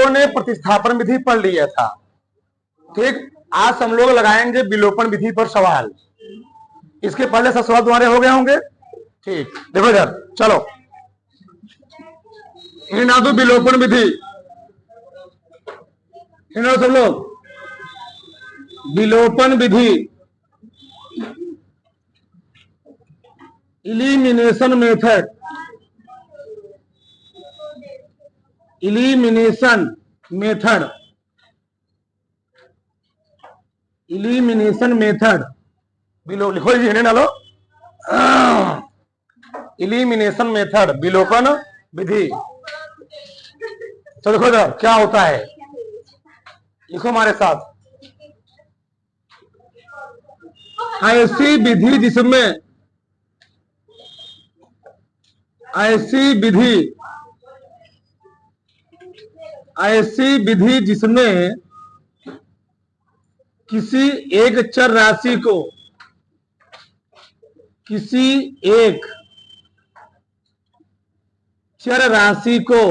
लोगों ने प्रतिस्थापन विधि पढ़ लिया था, ठीक। आज हम लोग लगाएंगे विलोपन विधि पर सवाल। इसके पहले सब सवाल तुम्हारे हो गए होंगे, ठीक। देखो इधर, चलो इन दो विलोपन विधि, इन सब लोग विलोपन विधि, elimination method, elimination method, elimination method, लिखो जी, हिंदी डालो, इलिमिनेशन मेथड, विलोपन विधि। तो देखो इधर क्या होता है, लिखो हमारे साथ। ऐसी विधि जिसमें, ऐसी विधि, ऐसी विधि जिसमें किसी एक चर राशि को, किसी एक चर राशि को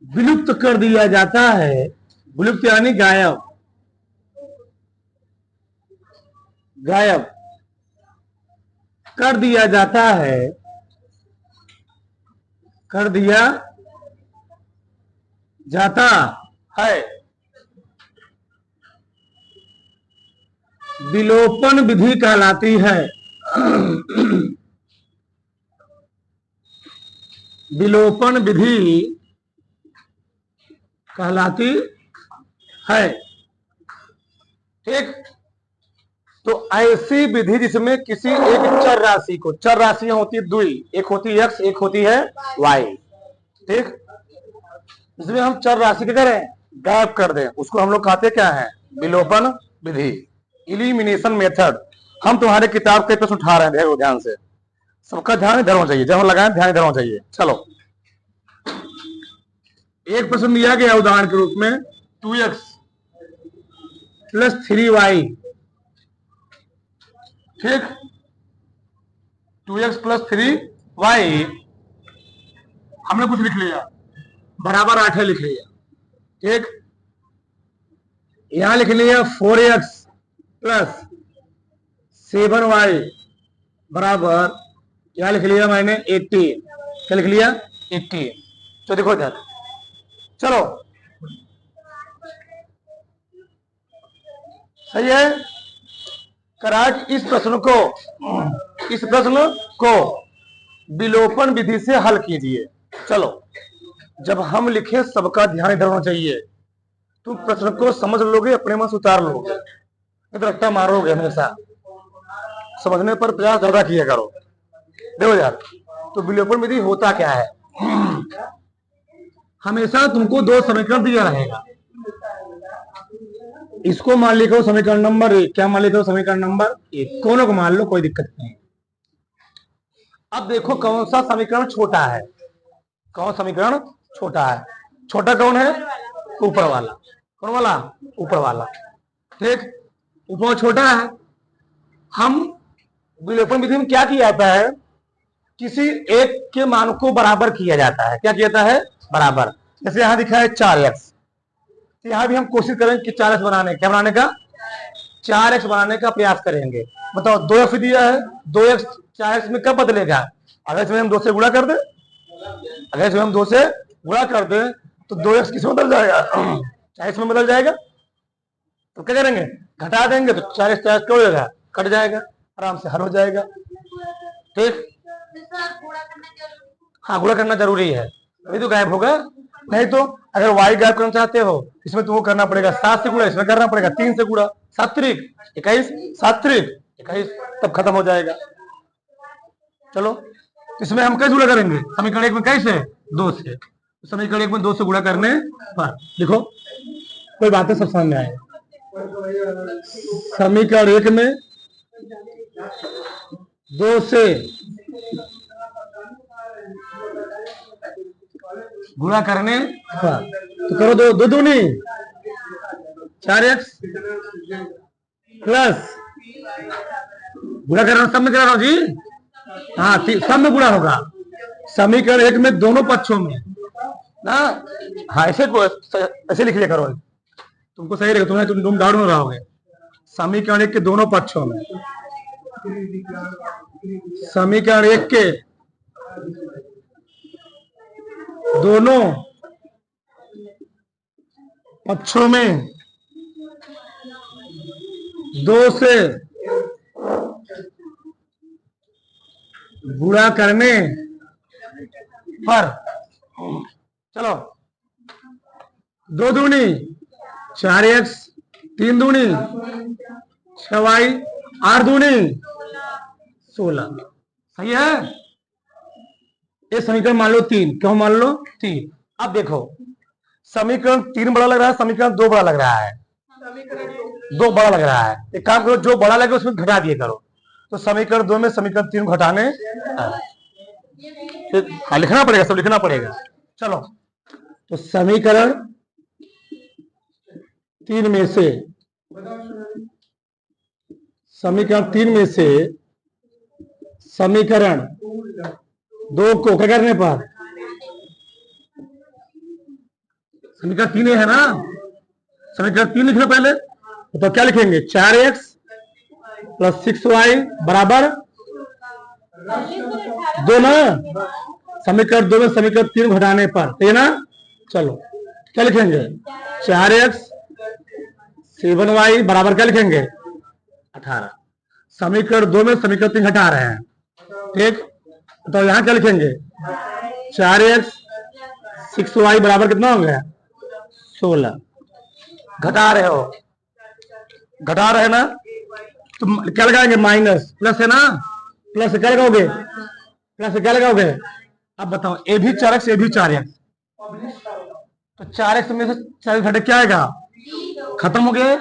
विलुप्त कर दिया जाता है, विलुप्त यानी गायब, गायब कर दिया जाता है, कर दिया जाता है, विलोपन विधि कहलाती है। विलोपन विधि कहलाती है, ठीक। तो ऐसी विधि जिसमें किसी एक चर राशि को, चर राशियां होती है दुई, एक होती है एक्स, एक होती है वाई, ठीक। जिसमें हम चर राशि क्या करें, गायब कर दें, उसको हम लोग कहते क्या है, विलोपन विधि, इलिमिनेशन मेथड। हम तुम्हारे किताब के प्रश्न उठा रहे हैं, देखो ध्यान से, सबका ध्यान इधर होना चाहिए, जब हम लगाएं ध्यान इधर होना चाहिए। चलो, एक प्रश्न दिया गया उदाहरण के रूप में 2x + 3y, ठीक। 2x + 3y हमने कुछ लिख लिया, बराबर 8 लिख लिया, ठीक। यहां लिख लिया 4x + 7y बराबर, यहां लिख लिया मैंने 18, क्या लिख लिया, 18। तो देखो इधर, चलो सही है। कराट इस प्रश्न को विलोपन विधि से हल कीजिए। चलो, जब हम लिखे सबका ध्यान इधर होना चाहिए, तुम प्रश्न को समझ लोगे, अपने मन से उतार लोगे, इधर रट्टा मारोगे हमेशा, समझने पर प्रयास ज्यादा किया करो। देखो यार, तो विलोपन विधि होता क्या है, हमेशा तुमको दो समीकरण दिया रहेगा, इसको मान लिखो समीकरण नंबर 1, क्या मान लिखो, समीकरण नंबर 1, दोनों को मान लो, कोई दिक्कत नहीं। अब देखो कौन सा समीकरण छोटा है, कौन समीकरण छोटा है, छोटा कौन है, ऊपर वाला, कौन वाला, ऊपर वाला, ठीक। ऊपर छोटा है। हम विलोपन विधि में क्या किया जाता है, किसी एक के मान को बराबर किया जाता है, क्या किया जाता है, बराबर। जैसे यहां दिखा है 4x, तो यहां भी हम कोशिश करेंगे कि 4x बनाने, क्या बनाने का, 4x बनाने का प्रयास करेंगे। बताओ 2x दिया है, 2x 4x में कब बदलेगा, अगर इसमें हम 2 से गुणा कर दे, अगर इसमें हम 2 से गुणा कर दे तो 2x किसमें बदल जाएगा, 4x में बदल जाएगा। तो क्या करेंगे, घटा देंगे, तो 4x क्या हो जाएगा, कट जाएगा, आराम से हल हो जाएगा, ठीक। हाँ, गुणा करना जरूरी है, अभी तो गायब होगा। नहीं तो अगर y गायब करना चाहते हो, इसमें तुमको करना पड़ेगा 7 से गुणा, इसमें करना पड़ेगा 3 से गुणा, 7 त्रिक 21, 7 त्रिक 21, तब खत्म हो जाएगा। चलो, इसमें हम कैसे गुणा करेंगे, समीकरण 1 में कैसे, 2 से, समीकरण 1 में 2 से गुणा करने पर, लिखो, कोई बात है, सब समझ में आएगा। समीकरण 1 में 2 से गुणा करने पर, तो करो, दो दूनी 4x प्लस, गुणा कर रहा हूं, सब में करा रहा हूं जी, हाँ सब में गुणा होगा। समीकरण 1 में दोनों पक्षों में ना। हाँ ऐसे लिख लिया करो, तुमको सही रहेगा, तुम डाउट में रहोगे। समीकरण एक के दोनों पक्षों में, समीकरण एक के दोनों पक्षों में 2 से गुणा करने पर, चलो 2 दूनी 4x, 3 दूनी 6y, 8 दूनी 16। सही है। ये समीकरण मान लो 3, क्यों मान लो 3। अब देखो समीकरण 3 बड़ा लग रहा है, समीकरण 2 बड़ा लग रहा है, 2 बड़ा लग रहा है। एक काम करो, जो बड़ा लगे उसमें घटा दिए करो। तो समीकरण 2 में समीकरण 3 घटाने, हाँ लिखना पड़ेगा, सब लिखना पड़ेगा। चलो तो समीकरण 3 में से, समीकरण 3 में से समीकरण 2 को क्या करने पर, समीकरण 3 है ना, समीकरण 3 लिखना पहले। तो क्या लिखेंगे, 4x प्लस 6y बराबर 2 ना। समीकरण 2 में समीकरण 3 घटाने पर, तो ये ना। चलो क्या लिखेंगे, 4x 7y बराबर क्या लिखेंगे, 18। समीकरण 2 में समीकरण 3 घटा रहे हैं, ठीक। तो यहां क्या लिखेंगे, 4x 6y बराबर कितना हो गया, 16। घटा रहे हो, घटा रहे ना, तो क्या लगाएंगे, माइनस, प्लस है ना, प्लस से क्या लगाओगे, प्लस से क्या लगाओगे। अब बताओ, ए भी 4x, ए भी 4x, तो 4x में से 4 घटे क्या आएगा, खत्म हो गए।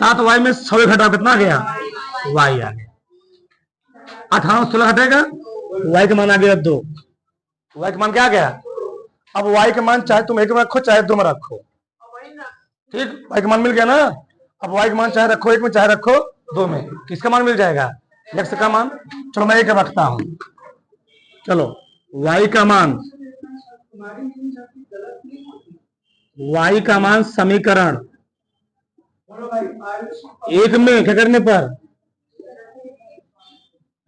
7y में 6 घटा कितना आ गया, y आ गया। 18 में 16 घटेगा, y का मान आ गया 2। y का मान क्या आ गया। अब y का मान चाहे तुम 1 में रखो चाहे 2 में रखो, ठीक। y का मान मिल गया ना। अब y का मान चाहे रखो 1 में चाहे रखो 2 में, किसका मान मिल जाएगा, x का मान। चलो मैं 1 रखता हूं। चलो y का मान, y का मान समीकरण 1 में क्या करने पर,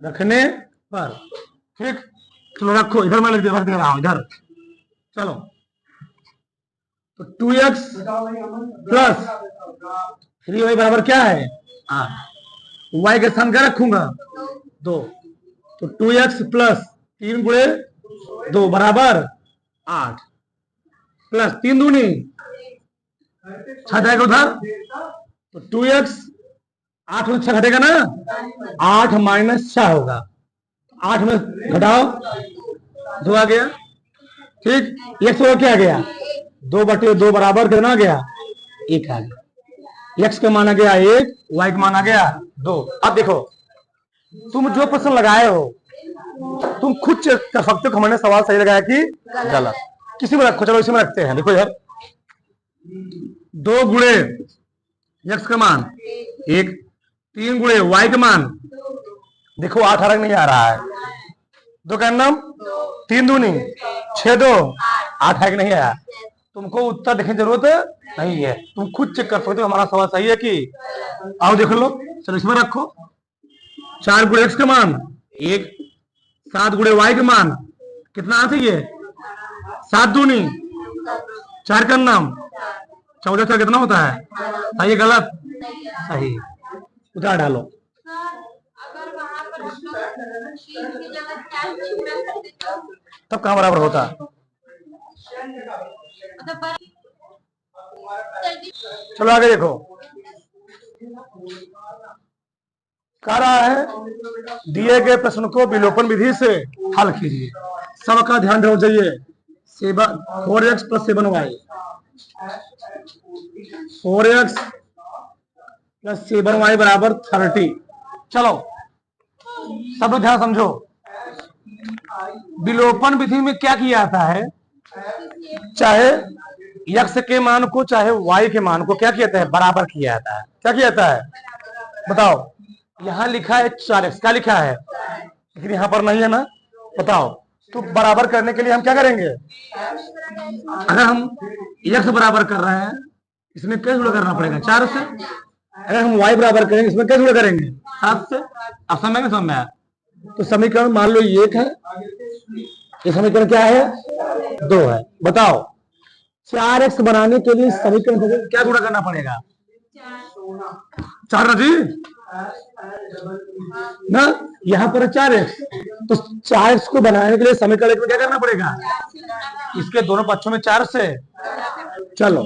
रखने पर, ठीक। चलो रखो, इधर मैं लिख दे रहा हूं, इधर। चलो तो 2x प्लस 3y बराबर क्या है, 8। y के स्थान क्या रखूंगा, 2। तो 2x प्लस 3 गुणे 2 बराबर 8, प्लस 3 दूनी 6 जाएगा उधर, तो 2x 8 में 6 घटेगा ना, 8 माइनस 6 होगा। 8 में घटाओ 2 आ गया, ठीक। x और क्या आ गया, 2/2 बराबर कितना आ गया, 1 आ गया। x का मान आ गया 1, y का मान आ गया 2। अब देखो तुम जो प्रश्न लगाए हो तुम खुद चेक कर सकते हो कि हमने सवाल सही लगाया कि गलत। किसी में रखो, चलो इसी में रखते हैं। देखो यार, 2 गुणे x का मान 1, 3 गुणे y का मान, देखो 8 रंग नहीं आ रहा है, 2 का नाम 3 दूनी 6, 2 8 है कि नहीं आया। तुमको उत्तर देखने की जरूरत नहीं है, तुम खुद चेक कर सकते हो हमारा सवाल सही है कि। आओ देख लो, चलो इसमें रखो। 4 गुणे x का मान 1, 7 गुणे y का मान कितना आना चाहिए, 7 दूनी 4 का नाम 14 का कितना होता है, सही गलत, सही। उतार डालो। तब कहां बराबर होता। चलो आगे देखो, कह रहा है दिए गए प्रश्न को विलोपन विधि से हल कीजिए। सबका ध्यान रखना चाहिए। 4x plus 7y, 4x plus 7y बराबर 30। चलो सब लोग ध्यान समझो, विलोपन विधि में क्या किया जाता है, चाहे x के मान को चाहे y के मान को क्या किया जाता है, बराबर किया जाता है। क्या किया जाता है बताओ। यहां लिखा है 4x, क्या लिखा है, लेकिन यहां पर नहीं है ना। बताओ तो बराबर करने के लिए हम क्या करेंगे, अगर हम x बराबर कर रहे हैं इसमें कैसे गुणा करना पड़ेगा 4 से, अगर हम y बराबर करेंगे इसमें कैसे गुणा करेंगे 7 से। अब समझ में समझ में आया। तो समीकरण मान लो ये 1 है, ये समीकरण क्या है 2 है। बताओ 4x बनाने के लिए समीकरण को क्या गुणा करना पड़ेगा 4 ना जी ना, यहाँ पर 4x, तो 4x को बनाने के लिए समीकरण में क्या करना पड़ेगा, इसके दोनों पक्षों में 4 से। चलो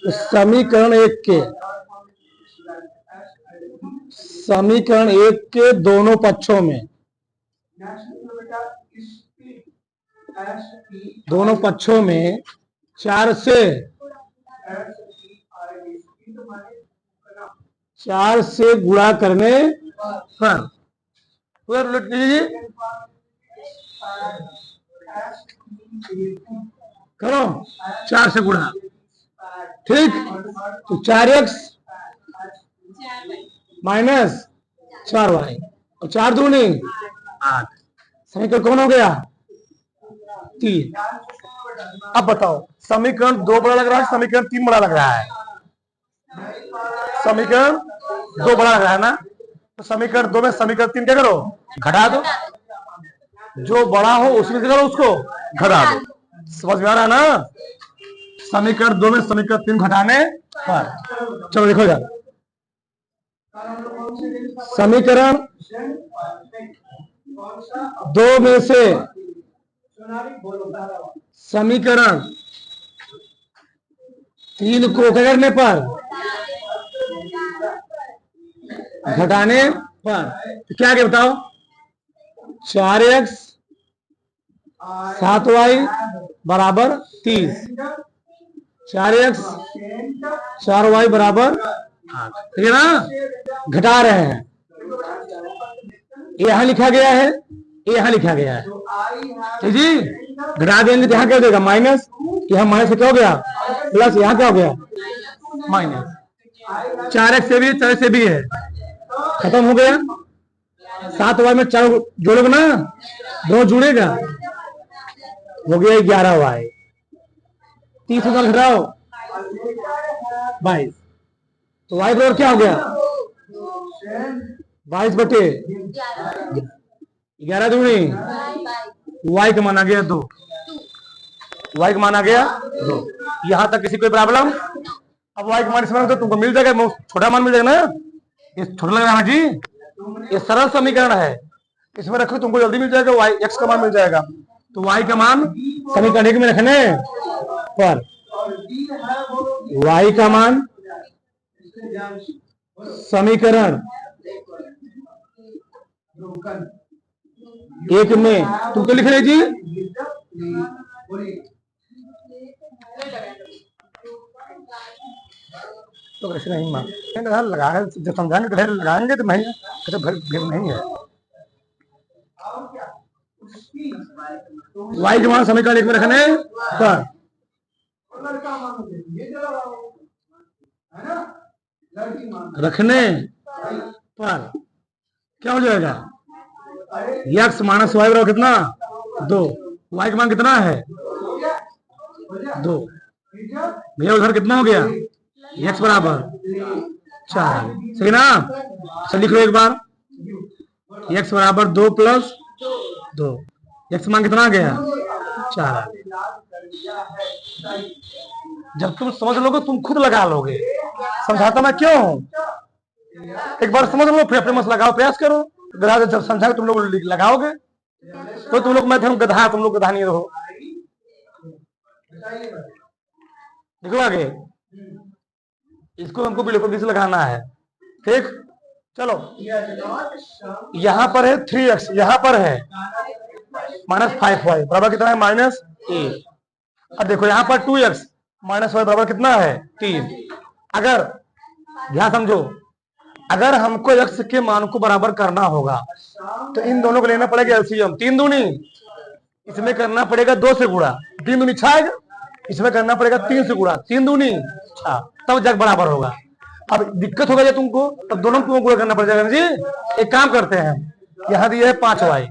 तो समीकरण 1 के दोनों पक्षों में, दोनों पक्षों में 4 से गुणा करने पर उलट लीजिए, करो 4 से गुणा, ठीक। तो 4x माइनस 4y और 4 दूनी 8, समीकरण कौन हो गया 3। अब बताओ समीकरण 2 बड़ा लग रहा है, समीकरण 3 बड़ा लग रहा है, समीकरण 2 बड़ा लग रहा है ना, तो समीकरण 2 में समीकरण 3 क्या करो घटा दो, जो बड़ा हो उसमें क्या करो उसको घटा दो। समझ में आ रहा है ना, समीकरण 2 में समीकरण 3 घटाने पर। चलो देखो यार, समीकरण 2 में से समीकरण 3 को क्या करने पर घटाने पर, तो क्या क्या बताओ 4x 7y बराबर 30, 4x 4y बराबर 8, ठीक है ना। घटा रहे हैं, यहां लिखा गया है, यहां लिखा गया है, ठीक जी। घटा देंगे तो यहां क्या हो जाएगा माइनस, यहां माइनस से क्या हो गया प्लस, यहां क्या हो गया माइनस। 4x से भी 4 से भी है, खत्म हो गया। 7y में 4 जोड़ोगे ना, 2 जुड़ेगा, हो गया 11y, 30 से घटाओ 22, तो y बराबर क्या हो गया 22 बटे 11 दूनी, y का मान आ गया 2, y का मान आ गया 2। यहां तक किसी कोई प्रॉब्लम। अब y का मान इसमें तो तुमको मिल जाएगा, छोटा मान मिल जाएगा ना, ये छोटा लग रहा है जी, ये सरल समीकरण है, इसमें रखो तुमको जल्दी मिल जाएगा, y x का मान मिल जाएगा। तो y का मान समीकरण 1 में रखने पर y का मान समीकरण 1 में तुम तो लिख रहे जी, तो ऐसे नहीं मान लगा है, जब समझाने तो लगाएंगे तो नहीं, फिर नहीं है। y के मान समीकरण 1 में रखने पर क्या हो जाएगा x माइनस वाई बराबर कितना 2, y का मान कितना है 2, भैया उधर कितना हो गया x बराबर 4, सही ना। चल लिख लो एक बार, x बराबर 2 प्लस 2, x मान कितना आ गया 4। जब तुम समझ लोगे तुम खुद लगा लोगे, समझाता मैं क्यों हूं, एक बार समझ लो फिर अपने मत लगाओ, प्रयास करो, गधा जब समझा तुम लोग लगाओगे तो तुम लोग, मैं हम गधा, तुम लोग गधा नहीं रहो। देखो आगे, इसको हमको बिल्कुल से लगाना है, ठीक। चलो यहां पर है 3x, यहां पर है माइनस 5y बराबर कितना है -8। अब देखो यहां पर 2x माइनस y बराबर कितना है 3। अगर ध्यान समझो, अगर हमको x के मान को बराबर करना होगा तो इन दोनों को लेना पड़ेगा एलसीएम, 3 दूनी, इसमें करना पड़ेगा 2 से गुणा, 3 दूनी 6, इसमें करना पड़ेगा 3 से गुणा, 3 दूनी 6, तब जग बराबर होगा। अब दिक्कत होगा तुमको, तब दोनों को गुणा करना पड़ जाएगा जी। एक काम करते हैं, यहाँ दिया है 5y,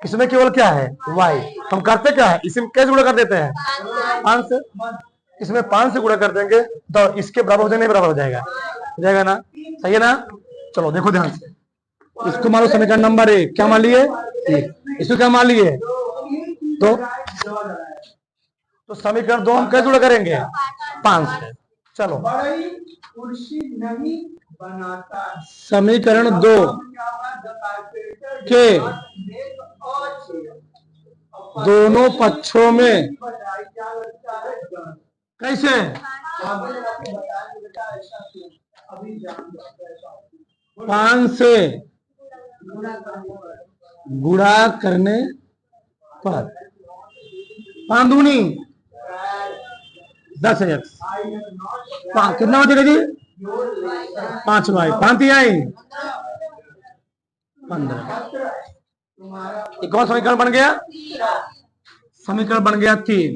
इसमें केवल क्या है y। हम करते क्या है, इसमें कैसे गुणा कर देते हैं 5 से। इसमें 5 से गुणा कर देंगे तो इसके बराबर हो जाएगा, नहीं बराबर हो जाएगा ना, सही है ना। चलो देखो ध्यान से, इसको मान लो समीकरण नंबर 1, क्या मान लिए 1, इसको क्या मान लिए 2। तो समीकरण 2 हम कैसे गुणा करेंगे 5 से। चलो समीकरण 2 के दोनों पक्षों में कैसे 5 से गुणा करने पर 5 दूनी 10x, कितना हो जाएगा जी 5y, 5 आई 15। एक और समीकरण बन गया, समीकरण बन गया 3।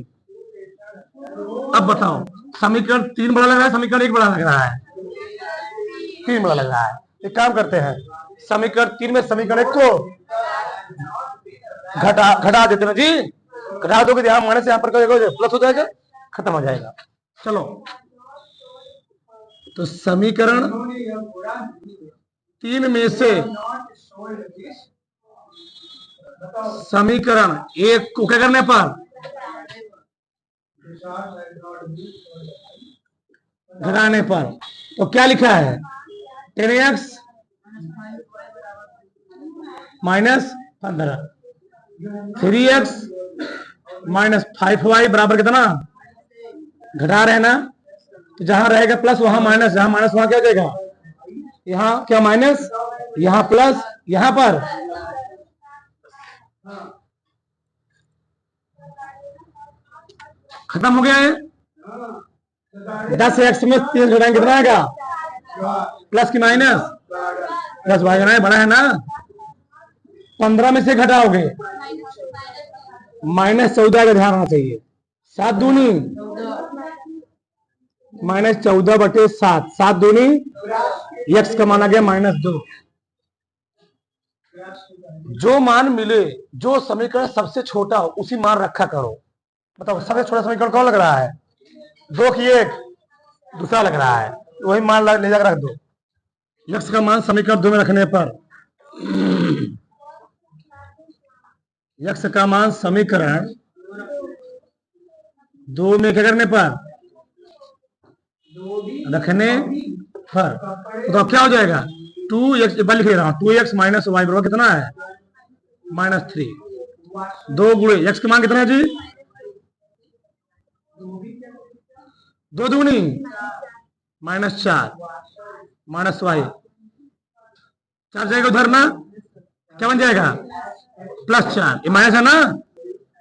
अब बताओ समीकरण 3 बड़ा लग रहा है, समीकरण 1 बड़ा लग रहा है, 3 बड़ा लग रहा है। एक काम करते हैं, समीकरण 3 में समीकरण 1 को घटा देते ना जी, घटा दोगे यहाँ माइनस यहाँ पर प्लस हो जाएगा, खत्म हो जाएगा। चलो तो समीकरण 3 में से समीकरण 1 को क्या करने पर घटाने पर, तो क्या लिखा है 10x minus 15, 3x minus 5y बराबर कितना, घटा रहे ना, तो जहां रहेगा प्लस वहां माइनस, जहां माइनस वहां क्या हो जाएगा, यहाँ क्या माइनस, यहाँ प्लस, यहाँ पर खत्म हो गया है। 10x में 3 घटाएंगे कितना आएगा, प्लस की माइनस, प्लस वाई घटाए बड़ा है ना, 15 में से घटाओगे माइनस 14 का ध्यान होना चाहिए, 7 दूनी माइनस 14/7, 7 दूनी x का मान आ गया -2। जो मान मिले, जो समीकरण सबसे छोटा हो उसी मान रखा करो। बताओ सबसे छोटा समीकरण कौन लग रहा है, 2 की 1 दूसरा लग रहा है, वही मान ले जाकर रख दो। x का मान समीकरण 2 में रखने पर x का मान समीकरण 2 में क्या करने पर रखने पर, तो क्या हो जाएगा 2x, लिख ले रहा हूं 2x माइनस वाई बराबर कितना है -3। 2 गुणे x का मान कितना है जी, 2 दूनी -4 माइनस वाई, 4 जाएगा उधर ना, क्या बन जाएगा +4, ये माइनस है ना,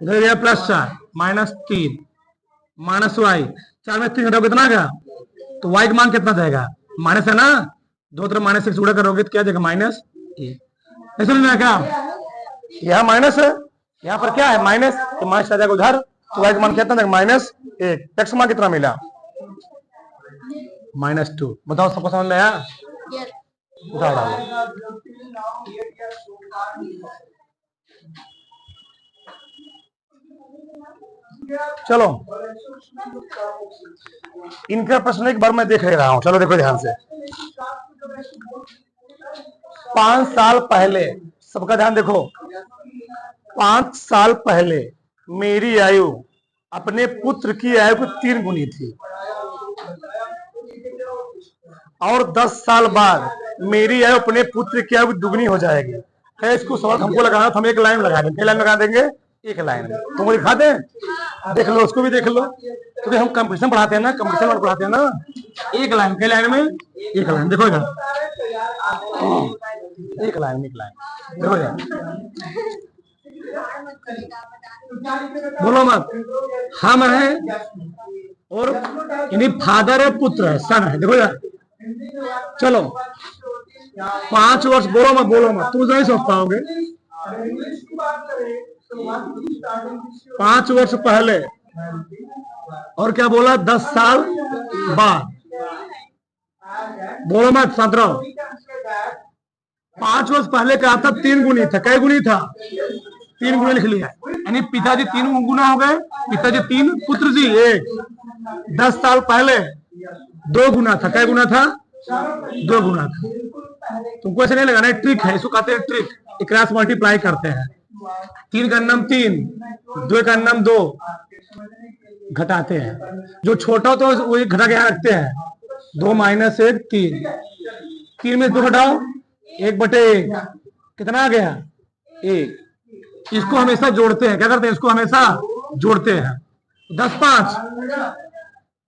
इधर गया +4 -3 माइनस वाई, 4 में 3 घटाओ कितना आएगा, तो वाई का मान कितना जाएगा, माइनस है ना, दो तरफ माइनस से गुणा करोगे तो क्या जाएगा -1। समझ में क्या, यहाँ माइनस है, यहाँ पर क्या है माइनस, तो माइनस आ जाएगा उधर, तो वाई का मान कितना जाएगा -1। एक्स का मान कितना मिला -2। बताओ सबको समझ में आया, उठा डालो। चलो इनका प्रश्न एक बार मैं देख ले रहा हूं, चलो देखो ध्यान से। 5 साल पहले, सबका ध्यान देखो, 5 साल पहले मेरी आयु अपने पुत्र की आयु को 3 गुनी थी, और 10 साल बाद मेरी आयु अपने पुत्र की आयु दुगनी हो जाएगी। है इसको सवाल हमको लगाना, हम एक लाइन लगा देंगे, लाइन लगा देंगे, एक लाइन तुमको दिखा दें, देख लो, उसको भी देख लो, क्योंकि हम कंपटीशन पढ़ाते हैं ना, कंपटीशन पढ़ाते हैं ना, एक लाइन के लाइन में एक लाइन, देखो इधर एक लाइन में एक लाइन, देखो यार, बोलो मत, हम है और यानी फादर है, पुत्र है, सन है, देखो यार। चलो 5 वर्ष, बोलो मत, तुम नहीं सोच पाओगे। 5 वर्ष पहले और क्या बोला, 10 साल बाद, बोलो मत, साथ रहो। 5 वर्ष पहले क्या था, 3 गुनी था, कै गुनी था 3 गुना लिख लिया, यानी पिताजी 3 गुना हो गए, पिताजी 3, पुत्र जी 1। 10 साल पहले 2 गुना था, क्या गुना था? 2 गुना था। तुमको ऐसे नहीं लगाना, ट्रिक है, इसको कहते हैं ट्रिक। क्रॉस मल्टीप्लाई करते हैं, 3 का नाम 3, 2 का नाम 2, घटाते हैं। जो छोटा हो तो वही घटा के यहाँ रखते हैं, 2 - 1 3, 3 में 2 घटाओ, 1/1 कितना आ गया? 1। इसको हमेशा जोड़ते हैं, क्या करते हैं? इसको हमेशा जोड़ते हैं। 10 5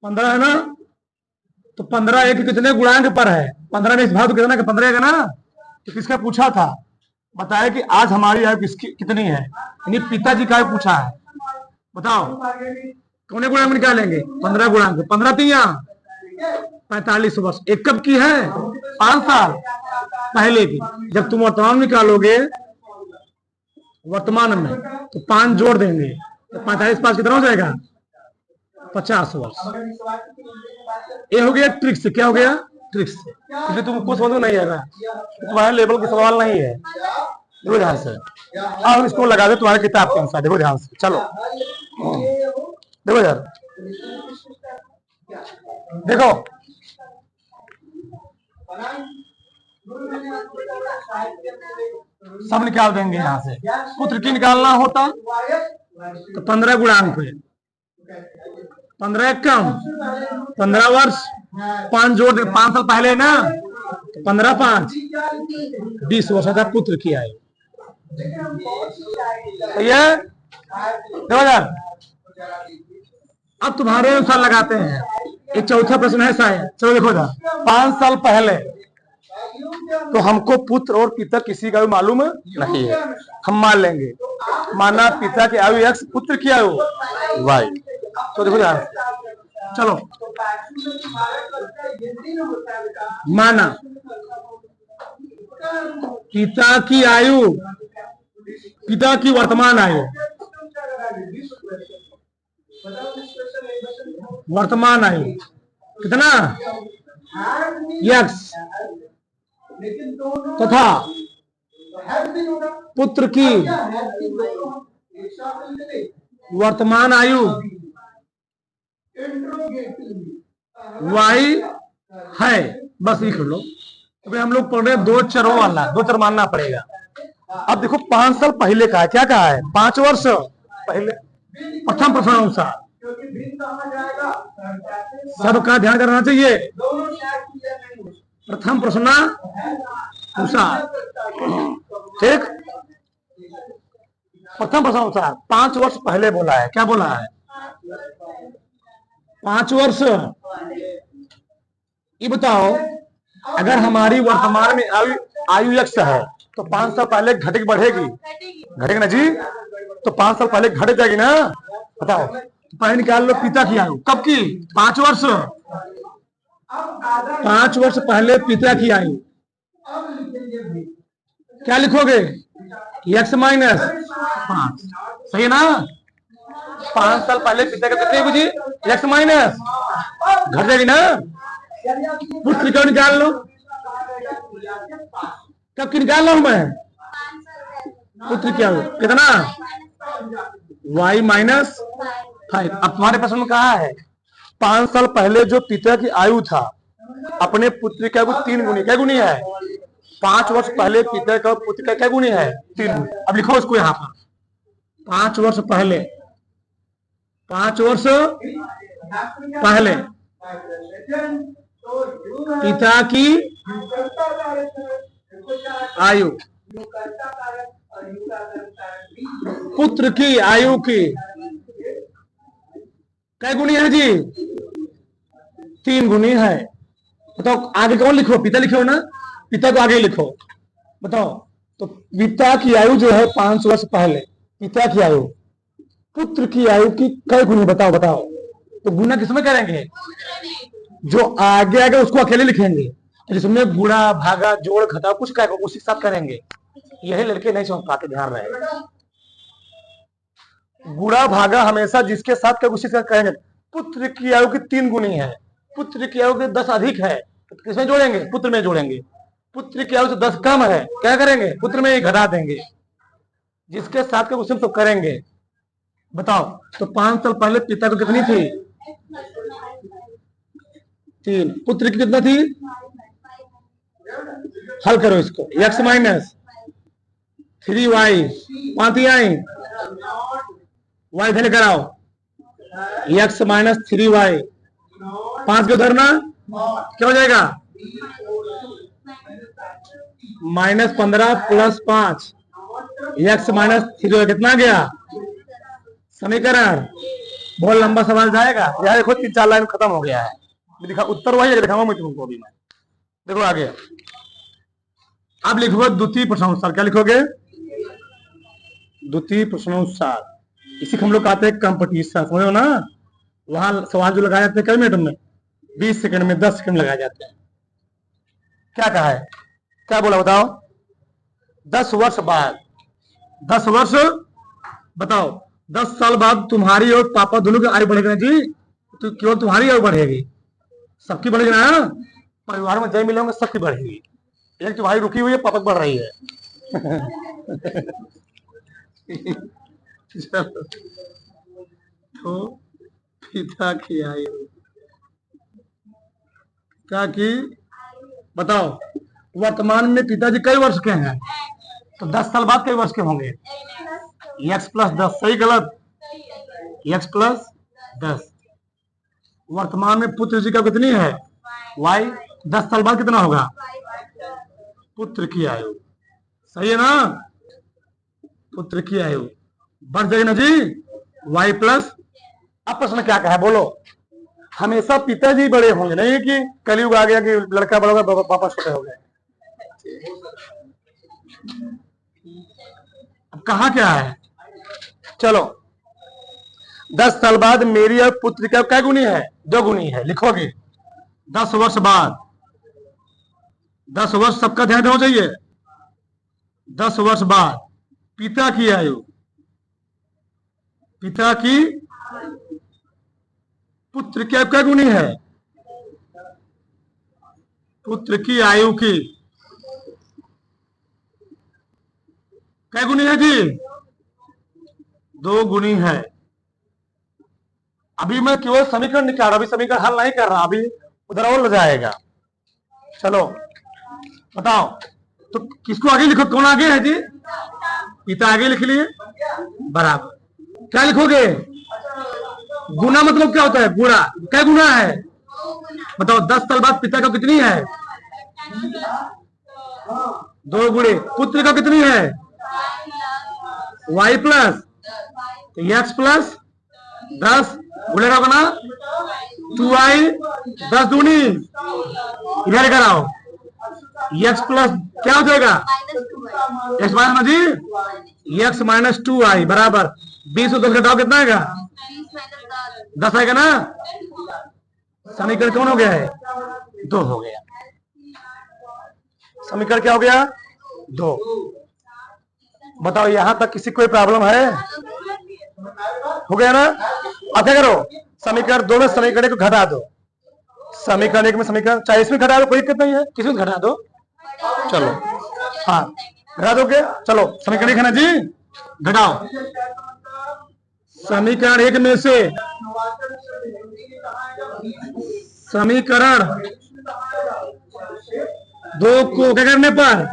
15 है ना, तो 15 एक कितने गुणांक पर है? 15 में इस भाग तो कितना? 15 है ना। तो किसका पूछा था? बताया कि आज हमारी आयु किसकी कितनी है, यानी पिताजी का पूछा है। बताओ कौन गुणांक में निकालेंगे? 15 गुणांक, 15 3 45 वर्ष। एक कब की है? 5 साल पहले की। जब तुम वर्तमान निकालोगे, वर्तमान में, तो 5 जोड़ देंगे, तो 45 5 कितना हो जाएगा? 50 वर्ष। ये हो गया ट्रिक से। क्या हो गया? ट्रिक से। क्योंकि तुमको समझ में नहीं आएगा, तुम्हारे लेवल का सवाल नहीं है। देखो ध्यान से, अब इसको लगा दे तुम्हारे किताब के अनुसार। देखो ध्यान से, चलो देखो यार, देखो सब निकाल देंगे यहाँ से। पुत्र की निकालना होता तो 15 गुणांक पे 15 कम 15 वर्ष, 5 जोड़ दे, 5 साल पहले ना, तो 15 5 20 वर्ष था पुत्र की आयु। ये देखो यार, अब तुम्हारे अनुसार लगाते हैं। एक चौथा प्रश्न है शायद, चलो देखो यार, 5 साल पहले तो हमको पुत्र और पिता किसी का भी मालूम नहीं है, हम मान लेंगे। माना पिता की आयु x, पुत्र की आयु y। तो देखो यार, चलो माना पिता की आयु, पिता की वर्तमान आयु, वर्तमान आयु कितना? x, तथा पुत्र की वर्तमान आयु y है। बस लिख लो। अभी हम लोग पढ़ रहे हैं 2 चरों वाला, 2 चर मानना पड़ेगा। अब देखो 5 साल पहले का है, क्या कहा है? 5 वर्ष पहले। प्रथम प्रश्न अनुसार सबका ध्यान करना चाहिए। प्रथम प्रश्न अनुसार, ठीक, प्रथम प्रश्न अनुसार 5 वर्ष पहले बोला है। क्या बोला है? 5 वर्ष। ये बताओ, अगर हमारी वर्तमान में आयु x है, तो 5 साल पहले घटेगी बढ़ेगी? घटेगी ना जी। तो 5 साल पहले घट जाएगी ना। बताओ, तो पहले निकाल लो पिता की आयु। कब की? 5 वर्ष। 5 वर्ष पहले पिता की आयु क्या लिखोगे? x - 5। सही है ना? 5 साल पहले पिता का कितने बजे? x - घट जाएगी ना। पुत्र क्यों निकाल लो? कब की निकाल लो? मैं पुत्र क्या हो कितना? y - 5। अब तुम्हारे प्रश्न में कहा है 5 साल पहले जो पिता की आयु था, अपने पुत्र का 3 गुनी। क्या गुनी है? 5 वर्ष पहले पिता का पुत्र का क्या गुनी है? 3 गुनी। अब लिखो उसको यहाँ पर, 5 वर्ष पहले, 5 वर्ष पहले पिता की आयु, पुत्र की आयु की क्या गुनी है जी? 3 गुनी है। बताओ आगे कौन लिखो? पिता लिखो ना, पिता को आगे लिखो। बताओ, तो पिता की आयु जो है 5 वर्ष पहले, पिता की आयु पुत्र की आयु की कई गुनी? बताओ बताओ। तो गुना किसमें करेंगे? जो आगे आगे उसको अकेले लिखेंगे, जिसमें गुणा भागा जोड़ घटा कुछ क्या उसी के साथ करेंगे। यही लड़के नहीं समझ पाते, ध्यान रहे। गुणा भागा हमेशा जिसके साथ क्या उसी के साथ करेंगे। पुत्र की आयु की 3 गुनी है, पुत्र की आयु के 10 अधिक है, तो किसमें जोड़ेंगे? पुत्र में जोड़ेंगे। पुत्र की आयु से 10 कम है, क्या करेंगे? पुत्र में ही घटा देंगे। जिसके साथ के क्वेश्चन तो करेंगे। बताओ, तो 5 साल पहले पिता को कितनी थी? 3। पुत्र की कितना थी? हल करो इसको। x माइनस 3y 5 आई, y इधर लेकर आओ। x माइनस 3y 5 को धरना, क्या हो जाएगा? -15 प्लस 5 x माइनस 3y कितना गया? समीकरण। बहुत लंबा सवाल जाएगा। यार देखो 3-4 लाइन खत्म हो गया है। दिखा उत्तर वही दिखाऊंगा मैं तुमको अभी। मैं देखो आगे, अब लिखोगे द्वितीय प्रश्नानुसार। क्या लिखोगे? द्वितीय प्रश्नानुसार। इसी को हम लोग कहते हैं कंपटीशन, समझो ना। वहां सवाल जो लगाए जाते हैं कई मिनट में, 20 सेकंड में, 10 सेकंड लगाए जाते हैं। क्या कहा है? क्या बोला बताओ? 10 वर्ष बाद, 10 वर्ष, बताओ 10 साल बाद तुम्हारी और पापा दोनों की आयु बढ़ेगी ना जी? तो केवल तुम्हारी आयु बढ़ेगी, सबकी बढ़ेगी ना? परिवार में जय मिलोगे सबकी बढ़ेगी। एक तुम्हारी रुकी हुई है, पापा बढ़ रही है। तो पिता की आयु, क्या की? बताओ, वर्तमान में पिताजी कई वर्ष के हैं, तो 10 साल बाद कई वर्ष के होंगे? x plus 10। सही गलत? x plus 10। वर्तमान में पुत्र जी का कितनी है? y। 10 साल बाद कितना होगा? पुत्र की आयु। सही है ना? पुत्र की आयु बढ़ जाएगी ना जी, y प्लस। अब प्रश्न क्या कहा है बोलो? हमेशा पिताजी बड़े होंगे, नहीं कि कलयुग आ गया कि लड़का बड़ा होगा पापा छोटे हो गए। अब कहा क्या है? चलो, 10 साल बाद मेरी और पुत्र का क्या गुनी है? 2 गुनी है। लिखोगे 10 वर्ष बाद, 10 वर्ष सबका ध्यान देना चाहिए। 10 वर्ष बाद पिता की आयु, पिता की, पुत्र की क्या गुनी है? पुत्र की आयु की क्या गुनी है जी? 2 गुनी है। अभी मैं केवल समीकरण निकाल रहा, अभी समीकरण हल नहीं कर रहा, अभी उधर और ले जाएगा। चलो बताओ, तो किसको आगे लिखो? कौन आगे है जी? पिता आगे लिख लिए, बराबर। क्या लिखोगे? गुना मतलब क्या होता है? गुणा। क्या गुना है? बताओ, 10 साल बाद पिता का कितनी है? 2 गुणे। पुत्र का कितनी है? y प्लस x प्लस 10 गुणेगा होगा ना 2y 10 दूनी, इधर कराओ। x प्लस क्या हो जाएगा? x माइनस जी, x माइनस 2y बराबर 20 को 10 घटाओ कितना आएगा? 10 आएगा ना? समीकरण कौन हो गया है? 2 हो गया। समीकरण क्या हो गया? 2। बताओ यहां तक किसी कोई प्रॉब्लम है? हो गया ना? अब क्या करो? समीकरण दोनों समीकरण को घटा दो। समीकरण एक में समीकरण, चाहे इसमें घटा दो, कोई दिक्कत नहीं है, किसी में घटा दो। चलो हाँ, घटा दोगे? चलो समीकरण एक है ना जी, घटाओ। समीकरण एक में से समीकरण 2 को क्या करने पर?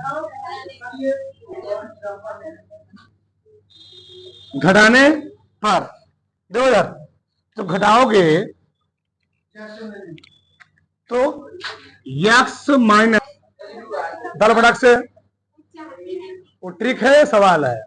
घटाने पर। देखो यार, तो घटाओगे तो x माइनस दल भड़क से, वो ट्रिक है, सवाल है।